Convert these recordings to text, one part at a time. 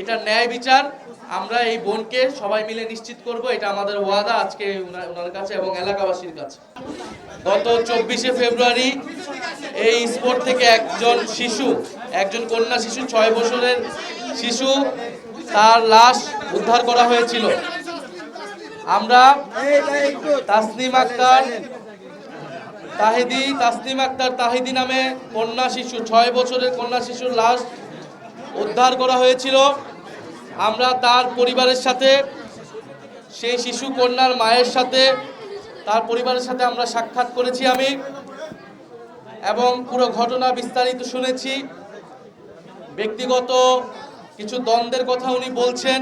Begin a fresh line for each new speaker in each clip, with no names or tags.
এটা ন্যায় বিচার আমরা এই বোনকে সবাই মিলে নিশ্চিত করব, এটা আমাদের ওয়াদা আজকে ওনার কাছে এবং এলাকাবাসীর কাছে। গত 24শে ফেব্রুয়ারি এই স্পোর্ট থেকে একজন কন্যা শিশু 6 বছরের শিশু তার লাশ উদ্ধার করা হয়েছিল। আমরা তাসনিম আক্তার তাহিদি নামে কন্যা শিশু 6 বছরের কন্যা শিশুর লাশ উদ্ধার করা হয়েছিল। আমরা তার পরিবারের সাথে, সেই শিশু কন্যার মায়ের সাথে, তার পরিবারের সাথে আমরা সাক্ষাৎ করেছি আমি, এবং পুরো ঘটনা বিস্তারিত শুনেছি। ব্যক্তিগত কিছু দ্বন্দ্বের কথা উনি বলছেন,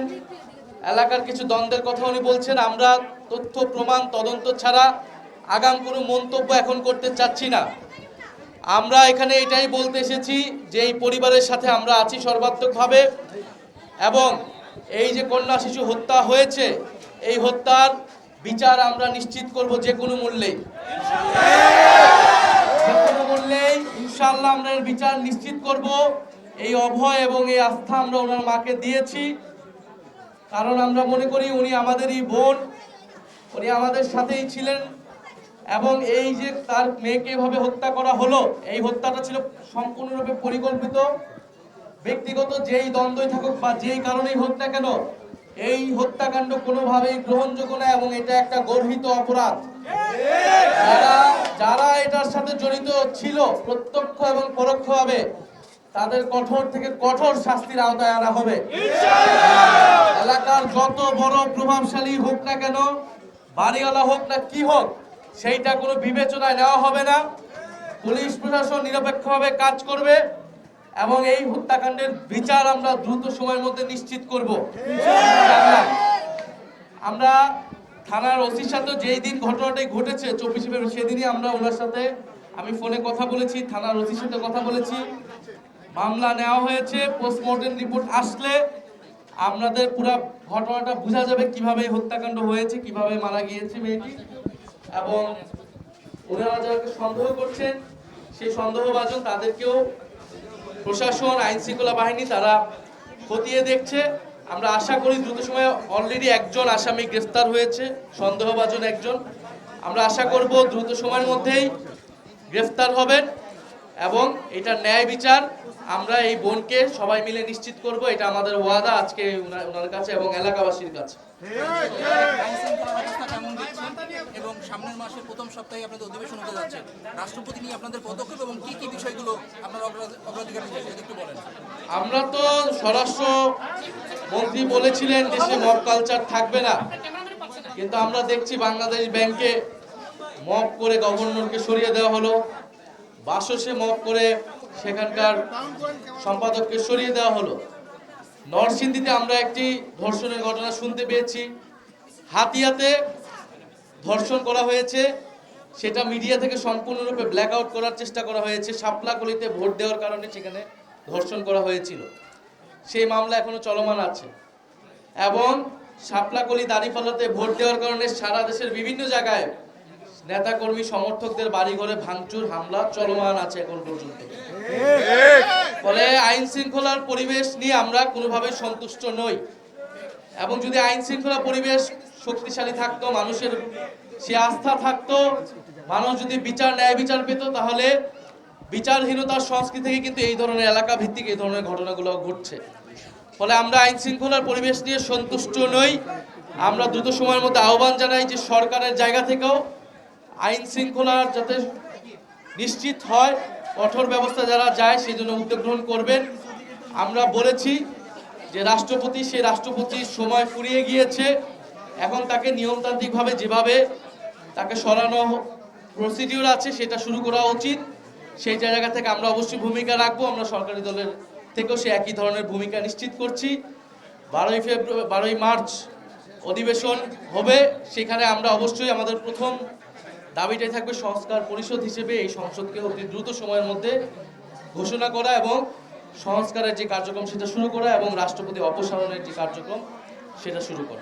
এলাকার কিছু দ্বন্দ্বের কথা উনি বলছেন। আমরা তথ্য প্রমাণ তদন্ত ছাড়া আগাম কোনো মন্তব্য এখন করতে চাচ্ছি না। আমরা এখানে এটাই বলতে এসেছি যে এই পরিবারের সাথে আমরা আছি সর্বাত্মকভাবে, এবং এই যে কন্যা শিশু হত্যা হয়েছে এই হত্যার বিচার আমরা নিশ্চিত করব যে কোনো মূল্যে। ইনশাআল্লাহ আমরা এর বিচার নিশ্চিত করব। এই অভয় এবং এই আস্থা আমরা ওনার মাকে দিয়েছি, কারণ আমরা মনে করি উনি আমাদেরই বোন, উনি আমাদের সাথেই ছিলেন। এবং এই যে তার মেয়েকে এভাবে হত্যা করা হলো, এই হত্যাটা ছিল সম্পূর্ণরূপে পরিকল্পিত। ব্যক্তিগত যেই দ্বন্দ্বই থাকুক বা যেই কারণেই হোক না কেন, এই হত্যাকাণ্ড কোনোভাবেই গ্রহণযোগ্য না এবং এটা একটা গর্হিত অপরাধ। যারা এটার সাথে জড়িত ছিল প্রত্যক্ষ এবং পরোক্ষভাবে তাদের কঠোর থেকে কঠোর শাস্তির আওতায় আনা হবে। এলাকার যত বড় প্রভাবশালী হোক না কেন, বাড়িওয়ালা হোক না কি হোক, সেইটা কোনো বিবেচনায় নেওয়া হবে না। পুলিশ প্রশাসন নিরপেক্ষভাবে কাজ করবে এবং এই হত্যাকাণ্ডের বিচার আমরা দ্রুত সময়ের মধ্যে নিশ্চিত করব। আমরা থানার ওসির সাথে যেই দিন ঘটনাটাই ঘটেছে 24শে ফেব্রুয়ারি, সেদিনই আমরা ওনার সাথে আমি ফোনে কথা বলেছি, থানার ওসির সাথে কথা বলেছি। মামলা নেওয়া হয়েছে। পোস্টমর্টেম রিপোর্ট আসলে আপনাদের পুরো ঘটনাটা বোঝা যাবে কিভাবে হত্যাকাণ্ড হয়েছে, কিভাবে মারা গিয়েছে মেয়েটি। এবং ওনারা যাদেরকে সন্দেহ করছেন সেই সন্দেহভাজন তাদেরকেও প্রশাসন, আইন শৃঙ্খলা বাহিনী তারা খতিয়ে দেখছে। আমরা আশা করি দ্রুত সময়ে অলরেডি একজন আসামি গ্রেফতার হয়েছে, সন্দেহভাজন একজন। আমরা আশা করব দ্রুত সময়ের মধ্যেই গ্রেফতার হবেন এবং এটা ন্যায় বিচার আমরা এই বোনকে সবাই মিলে নিশ্চিত করব, এটা আমাদের ওয়াদা আজকে ওনার কাছে এবং এলাকাবাসীর কাছে।
এবং সামনের মাসের প্রথম সপ্তাহে আপনাদের অধিবেশন হতে যাচ্ছে, রাষ্ট্রপতি নিয়ে আপনাদের পদক্ষেপ এবং কি কি বিষয়গুলো আপনার অগ্রাধিকার দিয়েছে একটু বলেন।
আমরা তো স্বরাষ্ট্র মন্ত্রী বলেছিলেন দেশে মব কালচার থাকবে না, কিন্তু আমরা দেখছি বাংলাদেশ ব্যাংকে মব করে গভর্নরকে সরিয়ে দেওয়া হলো, বাসসে মব করে সেখানকার সম্পাদককে সরিয়ে দেওয়া হলো। নরসিংদীতে আমরা একটি ধর্ষণের ঘটনা শুনতে পেয়েছি, হাতিয়াতে ধর্ষণ করা হয়েছে, সেটা মিডিয়া থেকে সম্পূর্ণরূপে ব্ল্যাক আউট করার চেষ্টা করা হয়েছে। শাপলাকলিতে ভোট দেওয়ার কারণে সেখানে ধর্ষণ করা হয়েছিল, সেই মামলা এখনো চলমান আছে। এবং শাপলাকলি দাঁড়িপাল্লাতে ভোট দেওয়ার কারণে সারা দেশের বিভিন্ন জায়গায় নেতাকর্মী সমর্থকদের বাড়িঘরে ভাঙচুর হামলা চলমান আছে এখন পর্যন্ত। ফলে আইন শৃঙ্খলার পরিবেশ নিয়ে আমরা কোনোভাবে সন্তুষ্ট নই, এবং যদি আইন শৃঙ্খলা পরিবেশ শক্তিশালী থাকতো, মানুষের সে আস্থা থাকতো, মানুষ যদি ন্যায় বিচার পেত, তাহলে বিচারহীনতার সংস্কৃতি থেকে কিন্তু এই ধরনের এলাকা ভিত্তিক এই ধরনের ঘটনাগুলো ঘটছে। ফলে আমরা আইন শৃঙ্খলার পরিবেশ নিয়ে সন্তুষ্ট নই। আমরা দ্রুত সময়ের মধ্যে আহ্বান জানাই যে সরকারের জায়গা থেকেও আইন শৃঙ্খলার যাতে নিশ্চিত হয়, কঠোর ব্যবস্থা যারা যায় সেই জন্য উদ্যোগ গ্রহণ করবেন। আমরা বলেছি যে সেই রাষ্ট্রপতির সময় ফুরিয়ে গিয়েছে, এখন তাকে নিয়মতান্ত্রিকভাবে যেভাবে তাকে সরানো প্রসিডিউর আছে সেটা শুরু করা উচিত। সেই জায়গা থেকে আমরা অবশ্যই ভূমিকা রাখবো। আমরা সরকারি দলের থেকেও সে একই ধরনের ভূমিকা নিশ্চিত করছি। 12ই মার্চ অধিবেশন হবে, সেখানে আমরা অবশ্যই আমাদের প্রথম দাবিটাই থাকবে সংস্কার পরিষদ হিসেবে এই সংসদকে অতি দ্রুত সময়ের মধ্যে ঘোষণা করা এবং সংস্কারের যে কার্যক্রম সেটা শুরু করা এবং রাষ্ট্রপতি অপসারণের যে কার্যক্রম সেটা শুরু করা।